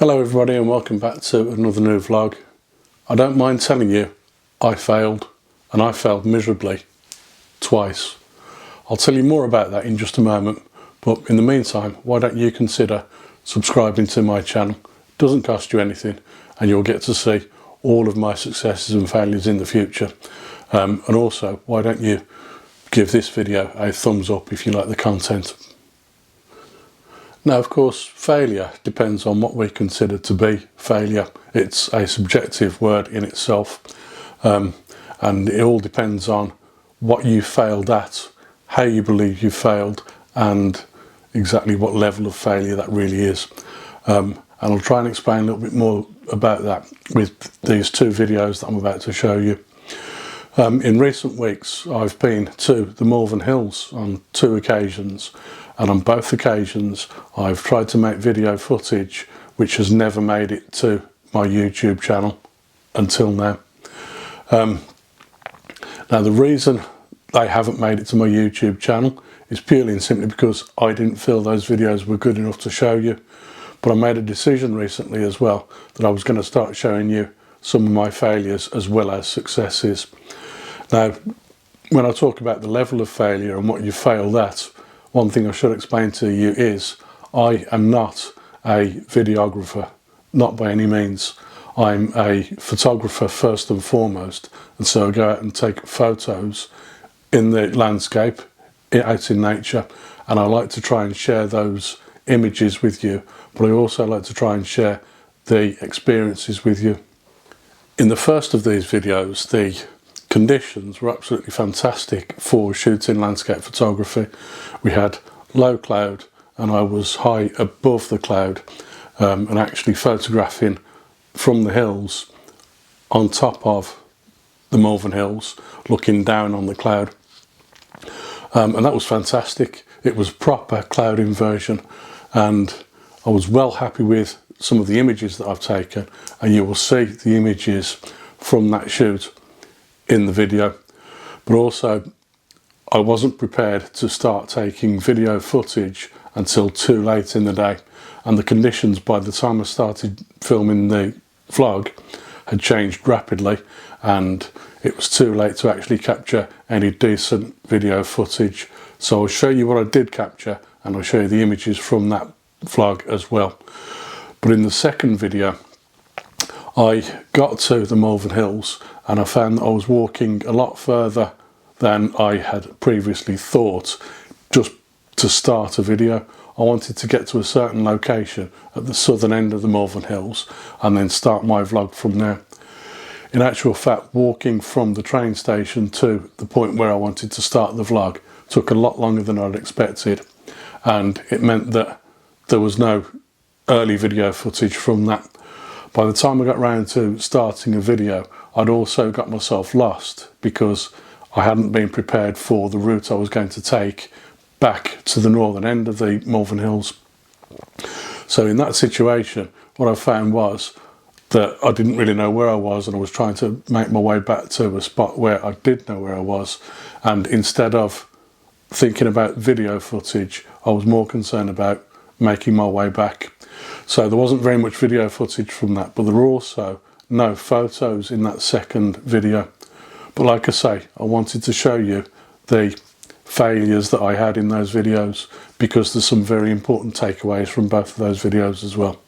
Hello everybody and welcome back to another new vlog. I don't mind telling you, I failed, and I failed miserably, twice. I'll tell you more about that in just a moment, but in the meantime, why don't you consider subscribing to my channel? It doesn't cost you anything and you'll get to see all of my successes and failures in the future. And also, why don't you give this video a thumbs up if you like the content. Now, of course, failure depends on what we consider to be failure. It's a subjective word in itself, and it all depends on what you failed at, how you believe you failed, and exactly what level of failure that really is. And I'll try and explain a little bit more about that with these two videos that I'm about to show you. In recent weeks, I've been to the Malvern Hills on 2 occasions, and on both occasions I've tried to make video footage which has never made it to my YouTube channel until now. Now the reason they haven't made it to my YouTube channel is purely and simply because I didn't feel those videos were good enough to show you. But I made a decision recently as well that I was going to start showing you some of my failures as well as successes. Now, when I talk about the level of failure and what you failed at, one thing I should explain to you is I am not a videographer, not by any means. I'm a photographer first and foremost, and so I go out and take photos in the landscape, out in nature, and I like to try and share those images with you, but I also like to try and share the experiences with you. In the first of these videos, the conditions were absolutely fantastic for shooting landscape photography. We had low cloud and I was high above the cloud, and actually photographing from the hills on top of the Malvern Hills, looking down on the cloud. And that was fantastic. It was proper cloud inversion, and I was well happy with some of the images that I've taken, and you will see the images from that shoot in the video. But also, I wasn't prepared to start taking video footage until too late in the day, and the conditions by the time I started filming the vlog had changed rapidly, and it was too late to actually capture any decent video footage. So I'll show you what I did capture, and I'll show you the images from that vlog as well. But in the second video, I got to the Malvern Hills and I found that I was walking a lot further than I had previously thought just to start a video. I wanted to get to a certain location at the southern end of the Malvern Hills and then start my vlog from there. In actual fact, walking from the train station to the point where I wanted to start the vlog took a lot longer than I'd expected, and it meant that there was no early video footage from that. By the time I got round to starting a video, I'd also got myself lost because I hadn't been prepared for the route I was going to take back to the northern end of the Malvern Hills. So in that situation, what I found was that I didn't really know where I was, and I was trying to make my way back to a spot where I did know where I was, and instead of thinking about video footage, I was more concerned about making my way back. So there wasn't very much video footage from that, but there were also no photos in that second video. But like I say, I wanted to show you the failures that I had in those videos because there's some very important takeaways from both of those videos as well.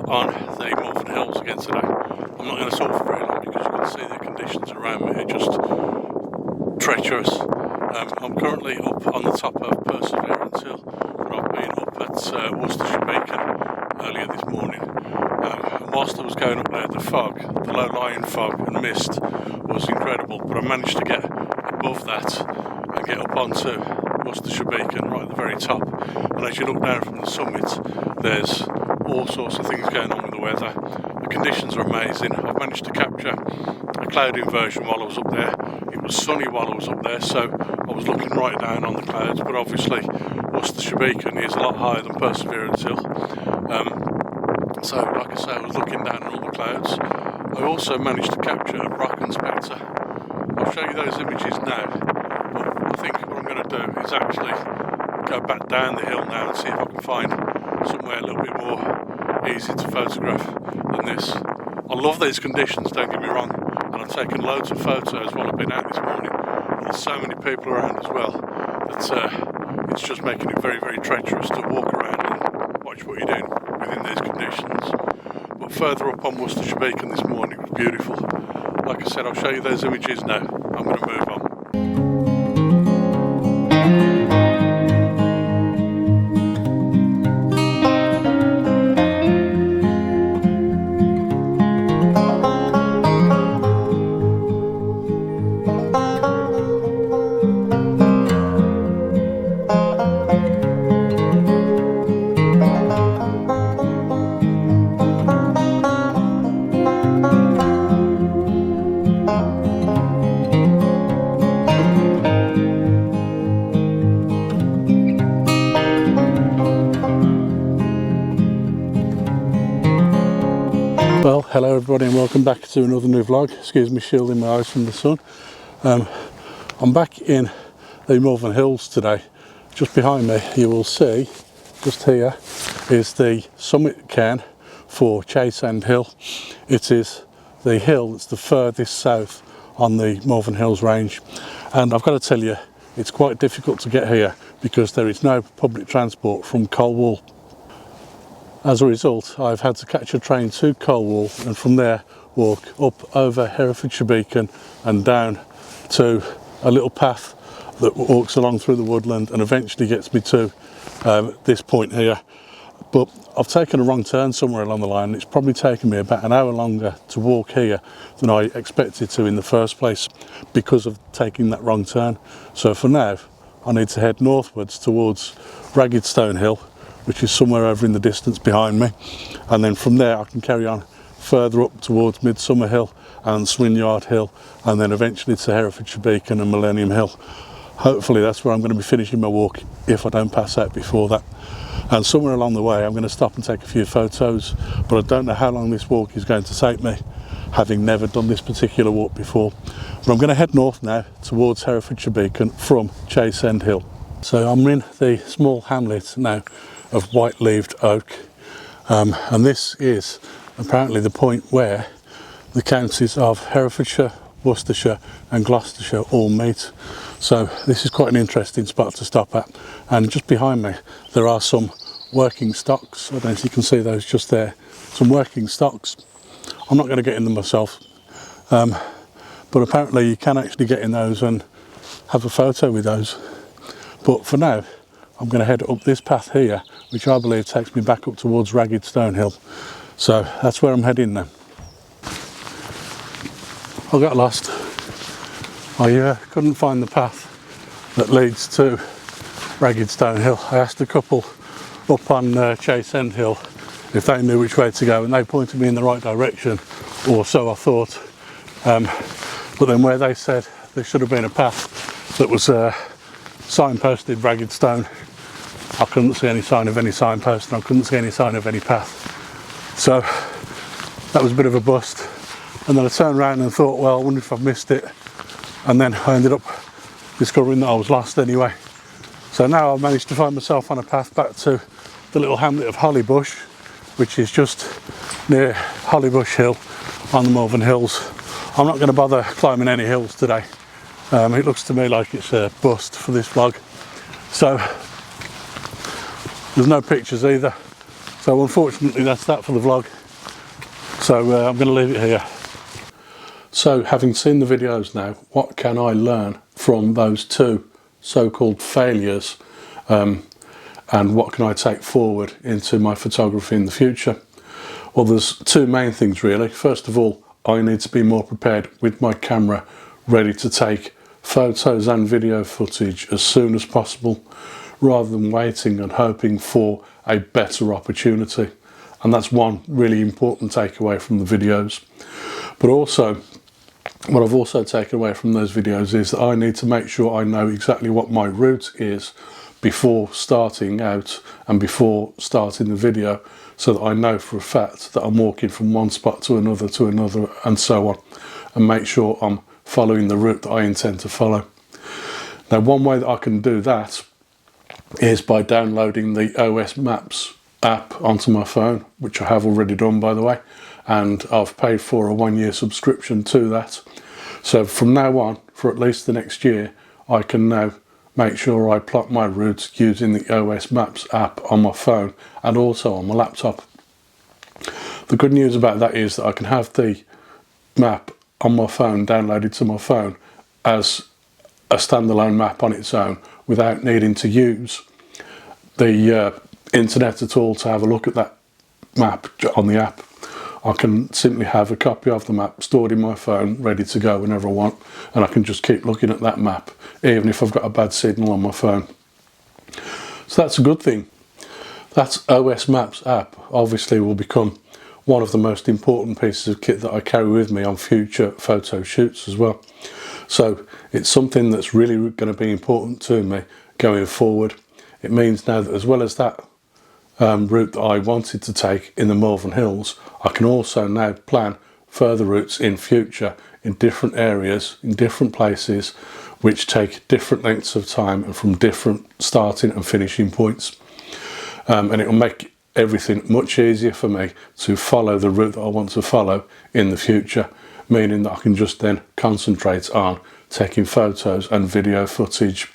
On the Malvern Hills again today. I'm not going to talk for very long because you can see the conditions around me are just treacherous. I'm currently up on the top of Perseverance Hill, but I've been up at Worcestershire Beacon earlier this morning, And whilst I was going up there, the fog, the low-lying fog and mist was incredible, but I managed to get above that and get up onto Worcestershire Beacon right at the very top. And as you look down from the summit, there's all sorts of things going on with the weather. The conditions are amazing. I've managed to capture a cloud inversion while I was up there. It was sunny while I was up there, so I was looking right down on the clouds, but obviously Worcestershire Beacon is a lot higher than Perseverance Hill. So like I say, I was looking down on all the clouds. I also managed to capture a rock inspector. I'll show you those images now, but I think what I'm going to do is actually go back down the hill now and see if I can find somewhere a little bit more easy to photograph than this. I love these conditions, don't get me wrong, and I've taken loads of photos while I've been out this morning. There's so many people around as well that it's just making it very, very treacherous to walk around and watch what you're doing within these conditions. But further up on Worcestershire Beacon this morning was beautiful. Like I said, I'll show you those images now. I'm going to move on. Well, hello everybody and welcome back to another new vlog. Excuse me shielding my eyes from the sun. I'm back in the Malvern Hills today. Just behind me you will see, just here, is the summit cairn for Chase End Hill. It is the hill that's the furthest south on the Malvern Hills range, and I've got to tell you, it's quite difficult to get here because there is no public transport from Colwall. As a result, I've had to catch a train to Colwall and from there walk up over Herefordshire Beacon and down to a little path that walks along through the woodland and eventually gets me to this point here. But I've taken a wrong turn somewhere along the line. It's probably taken me about an hour longer to walk here than I expected to in the first place because of taking that wrong turn. So for now, I need to head northwards towards Ragged Stone Hill, which is somewhere over in the distance behind me, and then from there I can carry on further up towards Midsummer Hill and Swinyard Hill, and then eventually to Herefordshire Beacon and Millennium Hill. Hopefully that's where I'm going to be finishing my walk if I don't pass out before that. And somewhere along the way I'm going to stop and take a few photos, but I don't know how long this walk is going to take me, having never done this particular walk before. But I'm going to head north now towards Herefordshire Beacon from Chase End Hill. So I'm in the small hamlet now of White-leaved Oak, and this is apparently the point where the counties of Herefordshire, Worcestershire and Gloucestershire all meet. So this is quite an interesting spot to stop at, and just behind me there are some working stocks. I don't know if you can see those just there, some working stocks. I'm not going to get in them myself, but apparently you can actually get in those and have a photo with those. But for now I'm going to head up this path here, which I believe takes me back up towards Ragged Stone Hill. So that's where I'm heading now. I got lost. I couldn't find the path that leads to Ragged Stone Hill. I asked a couple up on Chase End Hill if they knew which way to go, and they pointed me in the right direction, or so I thought. But then where they said there should have been a path that was signposted Ragged Stone, I couldn't see any sign of any signpost, and I couldn't see any sign of any path. So that was a bit of a bust. And then I turned around and thought, well, I wonder if I've missed it. And then I ended up discovering that I was lost anyway. So now I've managed to find myself on a path back to the little hamlet of Hollybush, which is just near Hollybush Hill on the Malvern Hills. I'm not going to bother climbing any hills today. It looks to me like it's a bust for this vlog. So there's no pictures either. So unfortunately that's that for the vlog. So I'm going to leave it here. So having seen the videos now, what can I learn from those two so-called failures, and what can I take forward into my photography in the future? Well, there's two main things really. First of all, I need to be more prepared with my camera ready to take photos and video footage as soon as possible, rather than waiting and hoping for a better opportunity. And that's one really important takeaway from the videos. But also, what I've also taken away from those videos is that I need to make sure I know exactly what my route is before starting out and before starting the video, so that I know for a fact that I'm walking from one spot to another and so on, and make sure I'm following the route that I intend to follow. Now, one way that I can do that is by downloading the OS Maps app onto my phone, which I have already done, by the way, and I've paid for a 1-year subscription to that. So from now on, for at least the next year, I can now make sure I plot my routes using the OS Maps app on my phone and also on my laptop. The good news about that is that I can have the map on my phone downloaded to my phone as a standalone map on its own without needing to use the internet at all to have a look at that map on the app. I can simply have a copy of the map stored in my phone, ready to go whenever I want, and I can just keep looking at that map, even if I've got a bad signal on my phone. So that's a good thing. That OS Maps app obviously will become one of the most important pieces of kit that I carry with me on future photo shoots as well. So it's something that's really going to be important to me going forward. It means now that as well as that route that I wanted to take in the Malvern Hills, I can also now plan further routes in future in different areas, in different places, which take different lengths of time and from different starting and finishing points. And it will make everything much easier for me to follow the route that I want to follow in the future, meaning that I can just then concentrate on taking photos and video footage.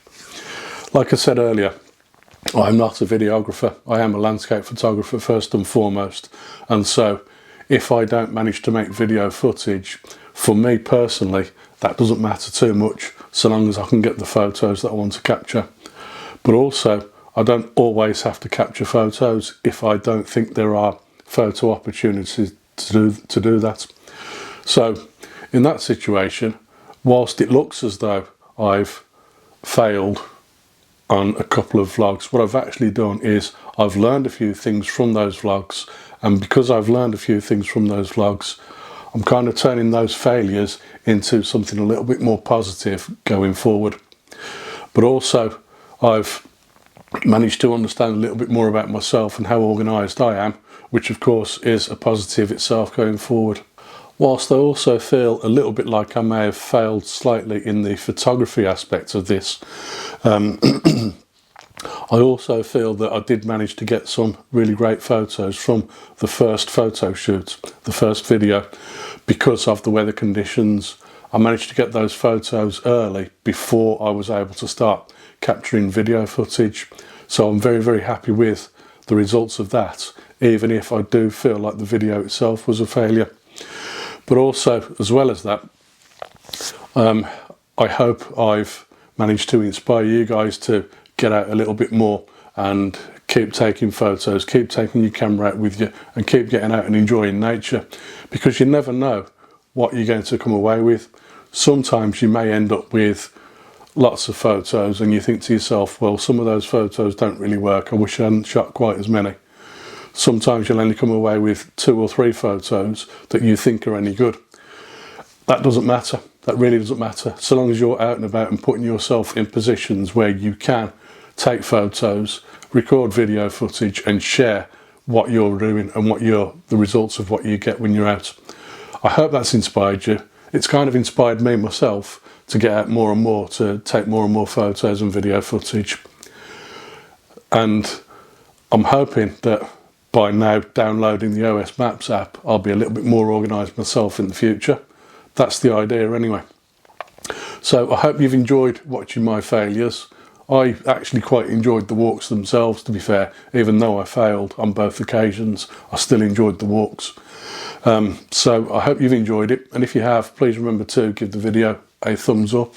Like I said earlier, I'm not a videographer. I am a landscape photographer first and foremost, and so if I don't manage to make video footage, for me personally, that doesn't matter too much, so long as I can get the photos that I want to capture. But also, I don't always have to capture photos if I don't think there are photo opportunities to do that. So in that situation, whilst it looks as though I've failed on a couple of vlogs, what I've actually done is I've learned a few things from those vlogs, and because I've learned a few things from those vlogs, I'm kind of turning those failures into something a little bit more positive going forward. But also I've managed to understand a little bit more about myself and how organised I am, which of course is a positive itself going forward. Whilst I also feel a little bit like I may have failed slightly in the photography aspect of this, I also feel that I did manage to get some really great photos from the first photo shoot, the first video, because of the weather conditions. I managed to get those photos early before I was able to start capturing video footage. So I'm very, very happy with the results of that, even if I do feel like the video itself was a failure. But also, as well as that, I hope I've managed to inspire you guys to get out a little bit more and keep taking photos, keep taking your camera out with you, and keep getting out and enjoying nature, because you never know what you're going to come away with. Sometimes you may end up with lots of photos and you think to yourself, well, some of those photos don't really work, I wish I hadn't shot quite as many. Sometimes you'll only come away with 2 or 3 photos that you think are any good. That doesn't matter. That really doesn't matter. So long as you're out and about and putting yourself in positions where you can take photos, record video footage and share what you're doing and the results of what you get when you're out. I hope that's inspired you. It's kind of inspired me myself to get out more and more, to take more and more photos and video footage. And I'm hoping that by now downloading the OS Maps app, I'll be a little bit more organised myself in the future. That's the idea anyway. So I hope you've enjoyed watching my failures. I actually quite enjoyed the walks themselves, to be fair. Even though I failed on both occasions, I still enjoyed the walks. So I hope you've enjoyed it, and if you have, please remember to give the video a thumbs up,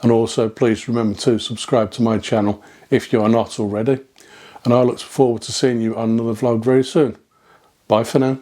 and also please remember to subscribe to my channel if you are not already, and I look forward to seeing you on another vlog very soon. Bye for now.